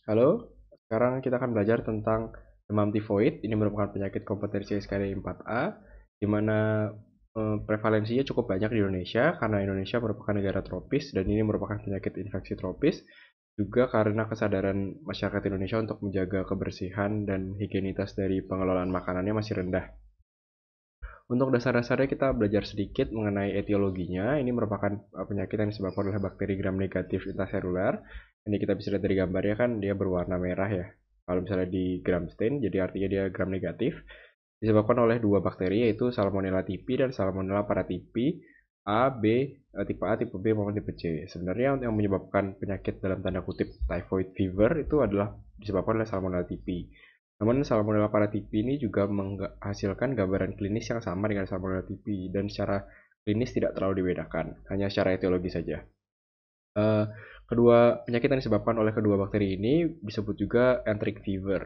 Halo, sekarang kita akan belajar tentang demam tifoid. Ini merupakan penyakit kompetensi skala 4A, di mana prevalensinya cukup banyak di Indonesia karena Indonesia merupakan negara tropis dan ini merupakan penyakit infeksi tropis. Juga karena kesadaran masyarakat Indonesia untuk menjaga kebersihan dan higienitas dari pengelolaan makanannya masih rendah. Untuk dasar-dasarnya kita belajar sedikit mengenai etiologinya. Ini merupakan penyakit yang disebabkan oleh bakteri gram negatif intraseluler. Ini kita bisa lihat dari gambarnya kan dia berwarna merah ya. Kalau misalnya di gram stain, jadi artinya dia gram negatif. Disebabkan oleh dua bakteri yaitu Salmonella typhi dan Salmonella paratyphi A, B, tipe A, tipe B maupun tipe C. Sebenarnya yang menyebabkan penyakit dalam tanda kutip typhoid fever itu adalah disebabkan oleh Salmonella typhi. Namun Salmonella paratyphi ini juga menghasilkan gambaran klinis yang sama dengan Salmonella typhi dan secara klinis tidak terlalu dibedakan, hanya secara etiologi saja. Kedua penyakit yang disebabkan oleh kedua bakteri ini disebut juga enteric fever.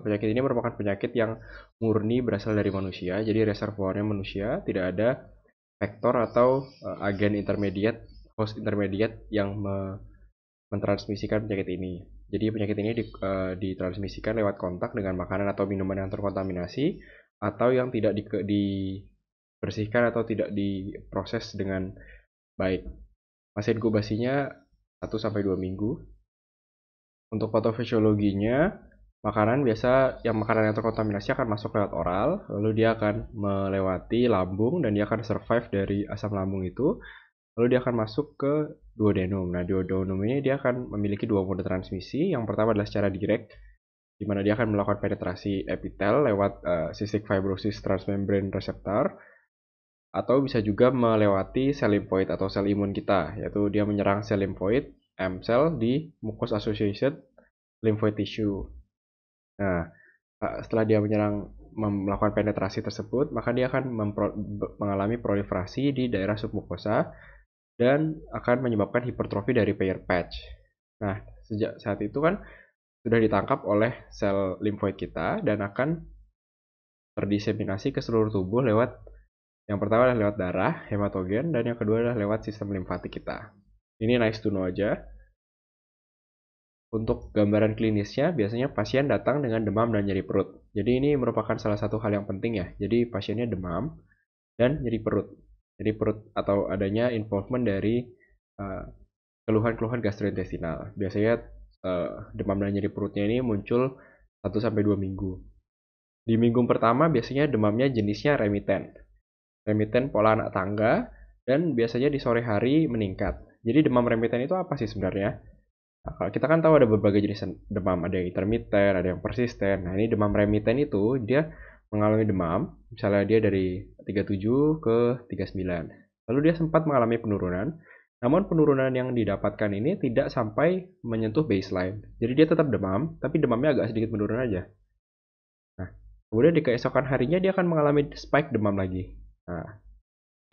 Penyakit ini merupakan penyakit yang murni berasal dari manusia, jadi reservoirnya manusia, tidak ada vektor atau agen intermediate, host intermediate yang mentransmisikan penyakit ini. Jadi penyakit ini ditransmisikan lewat kontak dengan makanan atau minuman yang terkontaminasi atau yang tidak dibersihkan atau tidak diproses dengan baik. Masa inkubasinya 1-2 minggu. Untuk patofisiologinya, makanan yang terkontaminasi akan masuk lewat oral, lalu dia akan melewati lambung dan dia akan survive dari asam lambung itu. Lalu dia akan masuk ke duodenum. Nah, duodenum ini dia akan memiliki dua mode transmisi. Yang pertama adalah secara direct, di mana dia akan melakukan penetrasi epitel lewat cystic fibrosis transmembrane receptor, atau bisa juga melewati sel limfoid atau sel imun kita, yaitu dia menyerang sel limfoid M cell di mucus associated lymphoid tissue. Nah, setelah dia melakukan penetrasi tersebut, maka dia akan mengalami proliferasi di daerah submukosa dan akan menyebabkan hipertrofi dari Peyer's patch. Nah, sejak saat itu kan sudah ditangkap oleh sel limfoid kita dan akan terdiseminasi ke seluruh tubuh lewat yang pertama adalah lewat darah, hematogen, dan yang kedua adalah lewat sistem limfatik kita. Ini nice to know aja. Untuk gambaran klinisnya, biasanya pasien datang dengan demam dan nyeri perut. Jadi ini merupakan salah satu hal yang penting ya. Jadi pasiennya demam dan nyeri perut. Nyeri perut atau adanya involvement dari keluhan-keluhan gastrointestinal. Biasanya demam dan nyeri perutnya ini muncul 1-2 minggu. Di minggu pertama biasanya demamnya jenisnya remiten. Remiten pola anak tangga dan biasanya di sore hari meningkat. Jadi demam remiten itu apa sih sebenarnya? Nah, kalau kita kan tahu ada berbagai jenis demam, ada yang intermiten, ada yang persisten. Nah, ini demam remiten itu dia mengalami demam, misalnya dia dari 37 ke 39. Lalu dia sempat mengalami penurunan, namun penurunan yang didapatkan ini tidak sampai menyentuh baseline. Jadi dia tetap demam, tapi demamnya agak sedikit menurun aja. Nah, kemudian di keesokan harinya dia akan mengalami spike demam lagi. Nah,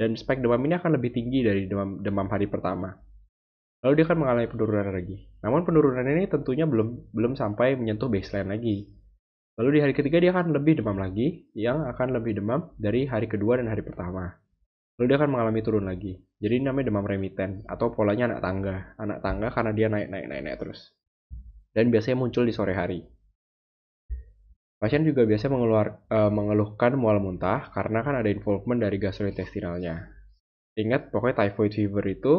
dan spike demam ini akan lebih tinggi dari demam hari pertama. Lalu dia akan mengalami penurunan lagi. Namun penurunan ini tentunya belum sampai menyentuh baseline lagi. Lalu di hari ketiga dia akan lebih demam lagi, yang akan lebih demam dari hari kedua dan hari pertama. Lalu dia akan mengalami turun lagi. Jadi ini namanya demam remiten atau polanya anak tangga. Anak tangga karena dia naik terus. Dan biasanya muncul di sore hari. Pasien juga biasanya mengeluhkan mual muntah karena kan ada involvement dari gastrointestinalnya. Ingat pokoknya typhoid fever itu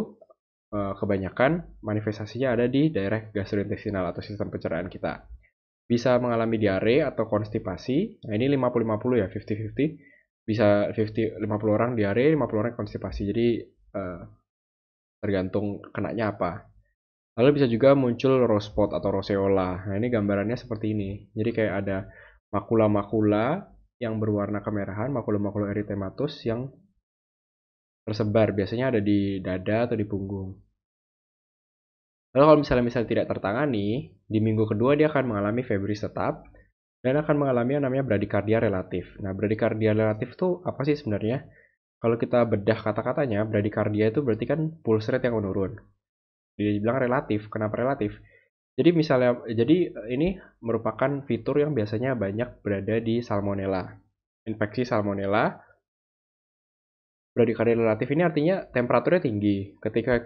kebanyakan manifestasinya ada di daerah gastrointestinal atau sistem pencernaan kita. Bisa mengalami diare atau konstipasi. Nah, ini 50-50 ya, 50-50. Bisa 50 orang diare, 50 orang konstipasi. Jadi tergantung kenanya apa. Lalu bisa juga muncul rose spot atau roseola. Nah, ini gambarannya seperti ini. Jadi kayak ada makula-makula yang berwarna kemerahan, makula-makula erythematus yang tersebar. Biasanya ada di dada atau di punggung. Lalu kalau misalnya tidak tertangani, di minggu kedua dia akan mengalami febris tetap dan akan mengalami yang namanya bradikardia relatif. Nah, bradikardia relatif itu apa sih sebenarnya? Kalau kita bedah kata-katanya, bradikardia itu berarti kan pulse rate yang menurun. Dia bilang relatif. Kenapa relatif? Jadi ini merupakan fitur yang biasanya banyak berada di salmonella. Infeksi salmonella, bradikardia relatif ini artinya temperaturnya tinggi. Ketika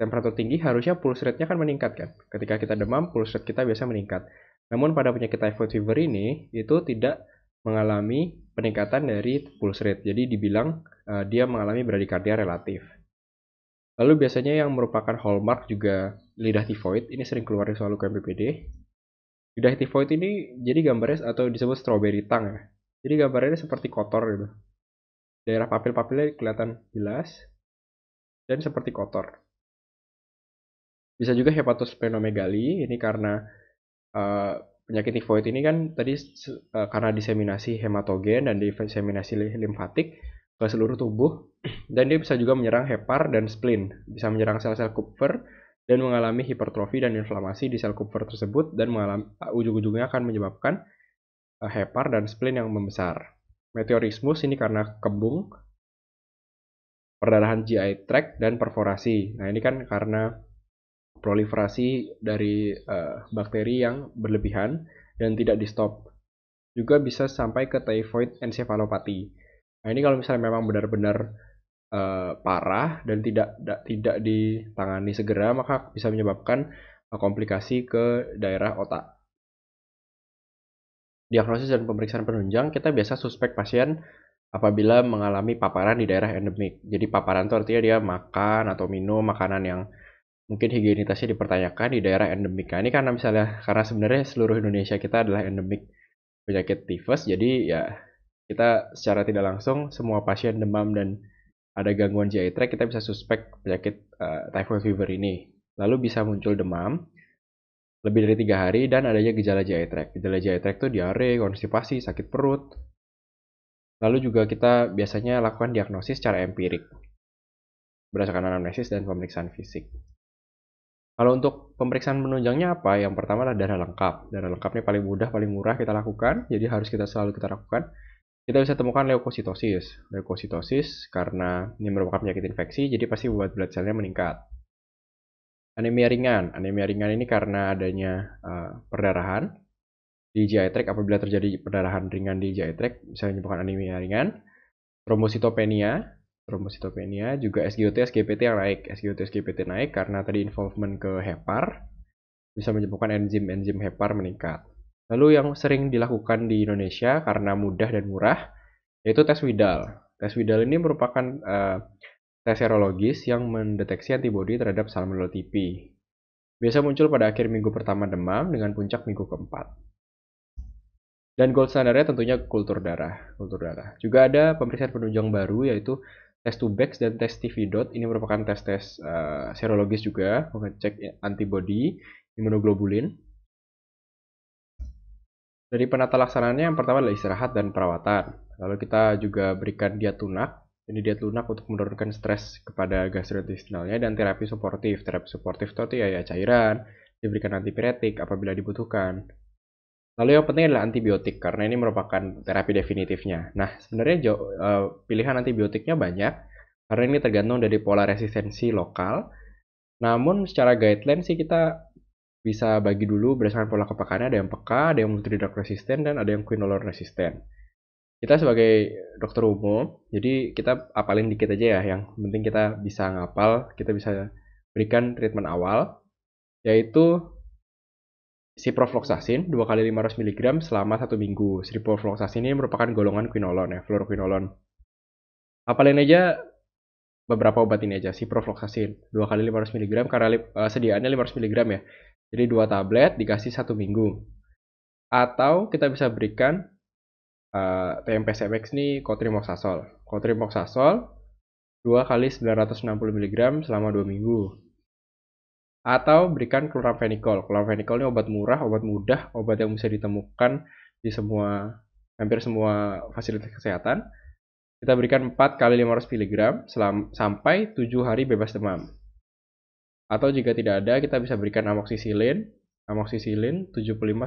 temperatur tinggi harusnya pulse rate-nya kan meningkat kan. Ketika kita demam, pulse rate kita biasa meningkat. Namun pada penyakit typhoid fever ini itu tidak mengalami peningkatan dari pulse rate. Jadi dibilang dia mengalami bradikardia relatif. Lalu biasanya yang merupakan hallmark juga lidah tifoid, ini sering keluar di soal UKM PPD. Lidah tifoid ini jadi gambarnya atau disebut strawberry tongue ya. Jadi gambarnya seperti kotor gitu. Daerah papil-papilnya kelihatan jelas dan seperti kotor. Bisa juga hepatosplenomegaly, ini karena penyakit tifoid ini kan tadi karena diseminasi hematogen dan diseminasi limfatik ke seluruh tubuh, dan dia bisa juga menyerang hepar dan spleen, bisa menyerang sel-sel Kupfer dan mengalami hipertrofi dan inflamasi di sel Kupfer tersebut, dan ujung-ujungnya akan menyebabkan hepar dan spleen yang membesar. Meteorismus ini karena kembung, perdarahan GI tract, dan perforasi. Nah ini kan karena proliferasi dari bakteri yang berlebihan dan tidak di stop. Juga bisa sampai ke typhoid encephalopathy. Nah ini kalau misalnya memang benar-benar parah dan tidak ditangani segera, maka bisa menyebabkan komplikasi ke daerah otak. Diagnosis dan pemeriksaan penunjang, kita biasa suspek pasien apabila mengalami paparan di daerah endemik. Jadi paparan itu artinya dia makan atau minum makanan yang mungkin higienitasnya dipertanyakan di daerah endemik. Nah, ini karena sebenarnya seluruh Indonesia kita adalah endemik penyakit tifus, jadi ya kita secara tidak langsung semua pasien demam dan ada gangguan GI tract kita bisa suspek penyakit typhoid fever ini. Lalu bisa muncul demam lebih dari 3 hari dan adanya gejala GI tract. Gejala GI tract itu diare, konstipasi, sakit perut. Lalu juga kita biasanya lakukan diagnosis secara empirik berdasarkan anamnesis dan pemeriksaan fisik. Kalau untuk pemeriksaan penunjangnya apa? Yang pertama adalah darah lengkap. Darah lengkapnya paling mudah, paling murah kita lakukan, jadi harus selalu kita lakukan. Kita bisa temukan leukositosis. Leukositosis karena ini merupakan penyakit infeksi, jadi pasti white blood cell-nya meningkat. Anemia ringan. Anemia ringan ini karena adanya perdarahan di GI tract. Apabila terjadi perdarahan ringan di GI tract, bisa menyebabkan anemia ringan. Trombositopenia juga SGOT, SGPT yang naik. SGOT, SGPT naik karena tadi involvement ke hepar, bisa menyebabkan enzim-enzim hepar meningkat. Lalu yang sering dilakukan di Indonesia karena mudah dan murah, yaitu tes Widal. Tes Widal ini merupakan tes serologis yang mendeteksi antibodi terhadap Salmonella typhi. Biasa muncul pada akhir minggu pertama demam dengan puncak minggu keempat. Dan gold standarnya tentunya kultur darah. Juga ada pemeriksaan penunjang baru yaitu tes Tubex dan tes Tividot. Ini merupakan tes-tes serologis juga, mengecek antibodi imunoglobulin. Dari penata laksanaannya yang pertama adalah istirahat dan perawatan. Lalu kita juga berikan diet lunak. Ini diet lunak untuk menurunkan stres kepada gastrointestinalnya, dan terapi suportif. Terapi suportif itu ya cairan, diberikan antipiretik apabila dibutuhkan. Lalu yang penting adalah antibiotik, karena ini merupakan terapi definitifnya. Nah, sebenarnya pilihan antibiotiknya banyak, karena ini tergantung dari pola resistensi lokal. Namun secara guideline sih kita bisa bagi dulu berdasarkan pola kepekaannya, ada yang peka, ada yang multidrug resisten, dan ada yang quinolone resisten. Kita sebagai dokter umum, jadi kita apalin dikit aja ya, yang penting kita bisa ngapal, kita bisa berikan treatment awal, yaitu ciprofloxacin 2 kali 500 mg selama 1 minggu. Ciprofloxacin ini merupakan golongan quinolone ya, fluoroquinolone. Apalin aja beberapa obat ini aja, ciprofloxacin 2 kali 500 mg karena sediaannya 500 mg ya. Jadi 2 tablet dikasih 1 minggu. Atau kita bisa berikan TMP-CMX ini cotrimoxazole. Cotrimoxazole 2 kali 960 mg selama 2 minggu. Atau berikan chloramphenicol. Chloramphenicol ini obat murah, obat mudah, obat yang bisa ditemukan di hampir semua fasilitas kesehatan. Kita berikan 4 kali 500 mg sampai 7 hari bebas demam. Atau jika tidak ada, kita bisa berikan amoxicillin 75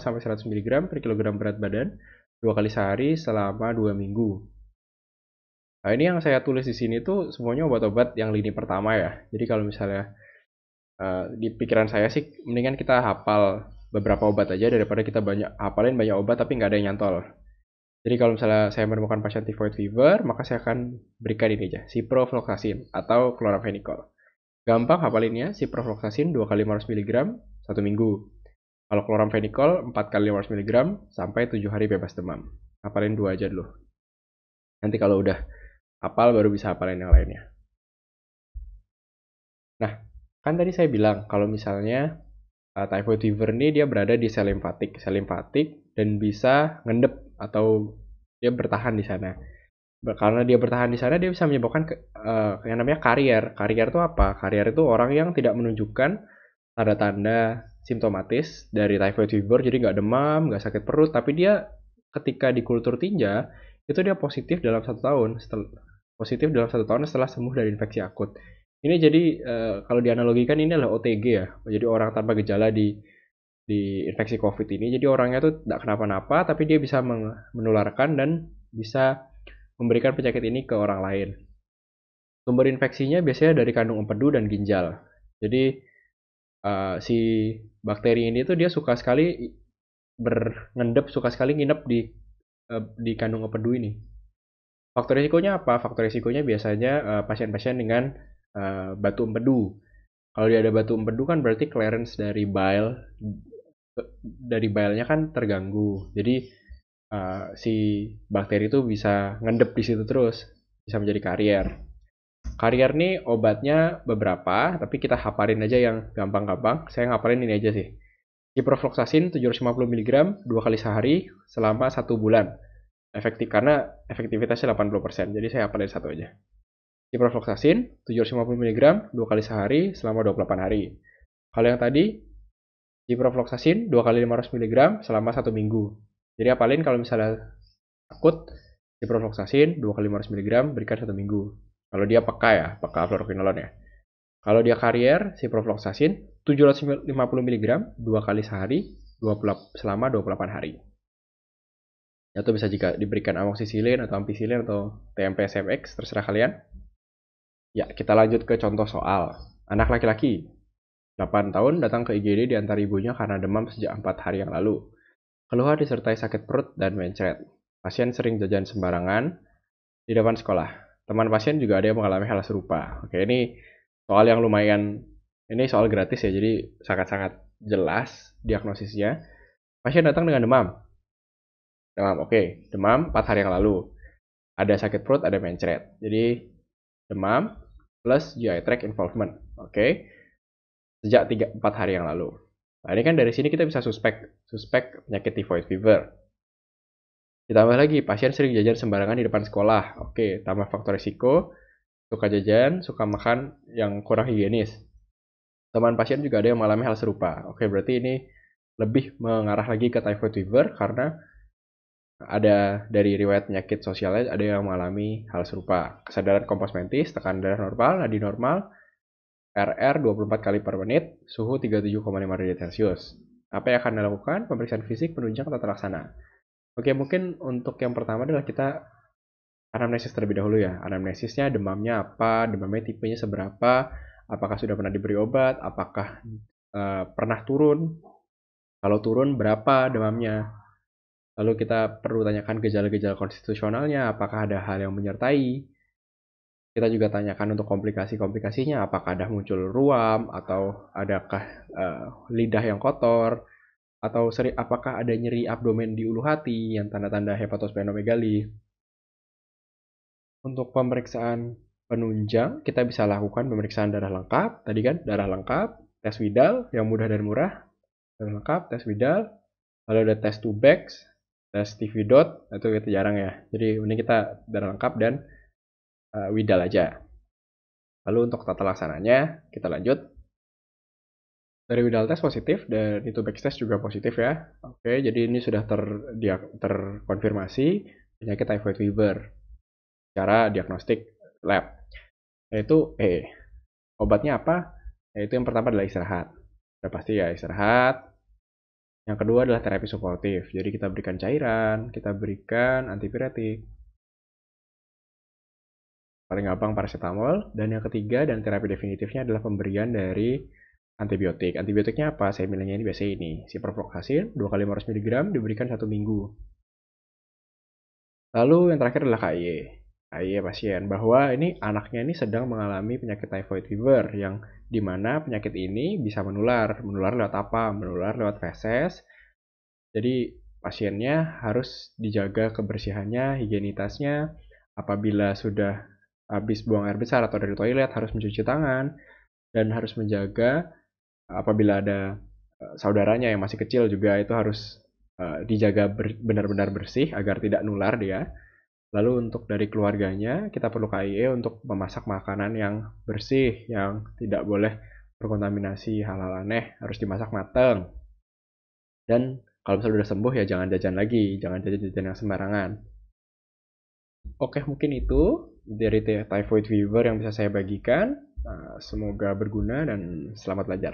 sampai 100 mg per kilogram berat badan 2 kali sehari selama 2 minggu. Nah, ini yang saya tulis di sini tuh semuanya obat-obat yang lini pertama ya. Jadi kalau misalnya di pikiran saya sih mendingan kita hafal beberapa obat aja daripada kita hafalin banyak obat tapi nggak ada yang nyantol. Jadi kalau misalnya saya menemukan pasien typhoid fever, maka saya akan berikan ini aja, ciprofloxacin atau chloramphenicol. Gampang hafalinnya, ciprofloxacin 2 kali 500 mg 1 minggu. Kalau chloramphenicol 4 kali 500 mg sampai 7 hari bebas demam. Hafalin 2 aja dulu. Nanti kalau udah hafal baru bisa hafalin yang lainnya. Nah, kan tadi saya bilang kalau misalnya typhoid fever ini dia berada di sel limfatik dan bisa ngendep atau dia bertahan di sana. Karena dia bertahan di sana dia bisa menyebabkan yang namanya karier. Karier itu apa? Karier itu orang yang tidak menunjukkan tanda-tanda simptomatis dari typhoid fever, jadi nggak demam, nggak sakit perut, tapi dia ketika di kultur tinja itu dia positif dalam 1 tahun setelah sembuh dari infeksi akut. Ini jadi kalau dianalogikan ini adalah OTG ya, jadi orang tanpa gejala di infeksi COVID ini. Jadi orangnya tuh tidak kenapa-napa, tapi dia bisa menularkan dan bisa memberikan penyakit ini ke orang lain. Sumber infeksinya biasanya dari kandung empedu dan ginjal. Jadi si bakteri ini tuh dia suka sekali suka sekali nginep di kandung empedu ini. Faktor risikonya apa? Faktor risikonya biasanya pasien-pasien dengan batu empedu. Kalau dia ada batu empedu kan berarti clearance dari bile-nya kan terganggu. Jadi si bakteri itu bisa ngendep di situ terus, bisa menjadi karier. Karier nih obatnya beberapa, tapi kita hafalin aja yang gampang-gampang. Saya ngapalin ini aja sih. Ciprofloxacin 750 mg 2 kali sehari selama 1 bulan. Efektif karena efektivitasnya 80%. Jadi saya hafalin satu aja. Ciprofloxacin 750 mg 2 kali sehari selama 28 hari. Kalau yang tadi ciprofloxacin 2 kali 500 mg selama 1 minggu. Jadi hafalin kalau misalnya akut ciprofloxacin 2 kali 500 mg berikan 1 minggu. Kalau dia peka fluoroquinolone ya. Kalau dia karier, ciprofloxacin 750 mg 2 kali sehari selama 28 hari. Atau bisa jika diberikan amoxicillin atau ampicillin atau TMP-SMX, terserah kalian. Ya, kita lanjut ke contoh soal. Anak laki-laki, 8 tahun datang ke IGD diantar ibunya karena demam sejak 4 hari yang lalu. Keluhan disertai sakit perut dan mencret. Pasien sering jajan sembarangan di depan sekolah. Teman pasien juga ada yang mengalami hal serupa. Oke, ini soal yang lumayan, ini soal gratis ya, jadi sangat-sangat jelas diagnosisnya. Pasien datang dengan demam. Demam 4 hari yang lalu. Ada sakit perut, ada mencret. Jadi demam plus GI tract involvement. Sejak 4 hari yang lalu. Nah, ini kan dari sini kita bisa suspek penyakit typhoid fever. Ditambah lagi, pasien sering jajan sembarangan di depan sekolah. Tambah faktor risiko, suka jajan, suka makan yang kurang higienis. Teman pasien juga ada yang mengalami hal serupa. Berarti ini lebih mengarah lagi ke typhoid fever karena ada dari riwayat penyakit sosialnya ada yang mengalami hal serupa. Kesadaran kompos mentis, tekanan darah normal, nadi normal, RR 24 kali per menit, suhu 37,5 derajat Celcius. Apa yang akan dilakukan? Pemeriksaan fisik, penunjang, tata laksana. Mungkin untuk yang pertama adalah kita anamnesis terlebih dahulu ya. Anamnesisnya demamnya apa, demamnya tipenya seberapa, apakah sudah pernah diberi obat, apakah pernah turun, kalau turun berapa demamnya. Lalu kita perlu tanyakan gejala-gejala konstitusionalnya, apakah ada hal yang menyertai. Kita juga tanyakan untuk komplikasi-komplikasinya, apakah ada muncul ruam, atau adakah lidah yang kotor, atau apakah ada nyeri abdomen di ulu hati yang tanda-tanda hepatosplenomegali. Untuk pemeriksaan penunjang, kita bisa lakukan pemeriksaan darah lengkap. Tadi kan darah lengkap, tes Widal yang mudah dan murah. Darah lengkap, tes Widal. Lalu ada tes Tubex, tes TV dot, itu jarang ya. Jadi ini kita darah lengkap dan Widal aja. Lalu untuk tata laksananya, kita lanjut. Dari Widal test positif dan Tubex test juga positif ya. Jadi ini sudah terkonfirmasi penyakit typhoid fever secara diagnostik lab. Yaitu obatnya apa? Yaitu yang pertama adalah istirahat. Sudah pasti ya istirahat. Yang kedua adalah terapi suportif. Jadi kita berikan cairan, kita berikan antipiretik. Paling gampang paracetamol. Dan yang ketiga dan terapi definitifnya adalah pemberian dari antibiotik. Antibiotiknya apa? Saya bilangnya ini biasanya ini. Ciprofloxacin 2 kali 500 mg diberikan 1 minggu. Lalu yang terakhir adalah KIE. KIE pasien bahwa ini anaknya ini sedang mengalami penyakit typhoid fever yang di mana penyakit ini bisa menular. Menular lewat apa? Menular lewat feses. Jadi pasiennya harus dijaga kebersihannya, higienitasnya. Apabila sudah habis buang air besar atau dari toilet harus mencuci tangan dan harus menjaga apabila ada saudaranya yang masih kecil juga itu harus dijaga benar-benar bersih agar tidak nular dia. Lalu untuk dari keluarganya kita perlu KIE untuk memasak makanan yang bersih, yang tidak boleh berkontaminasi hal-hal aneh, harus dimasak matang. Dan kalau misalnya udah sembuh ya jangan jajan lagi, jangan jajan-jajan yang sembarangan. Oke, mungkin itu dari typhoid fever yang bisa saya bagikan. Semoga berguna dan selamat belajar.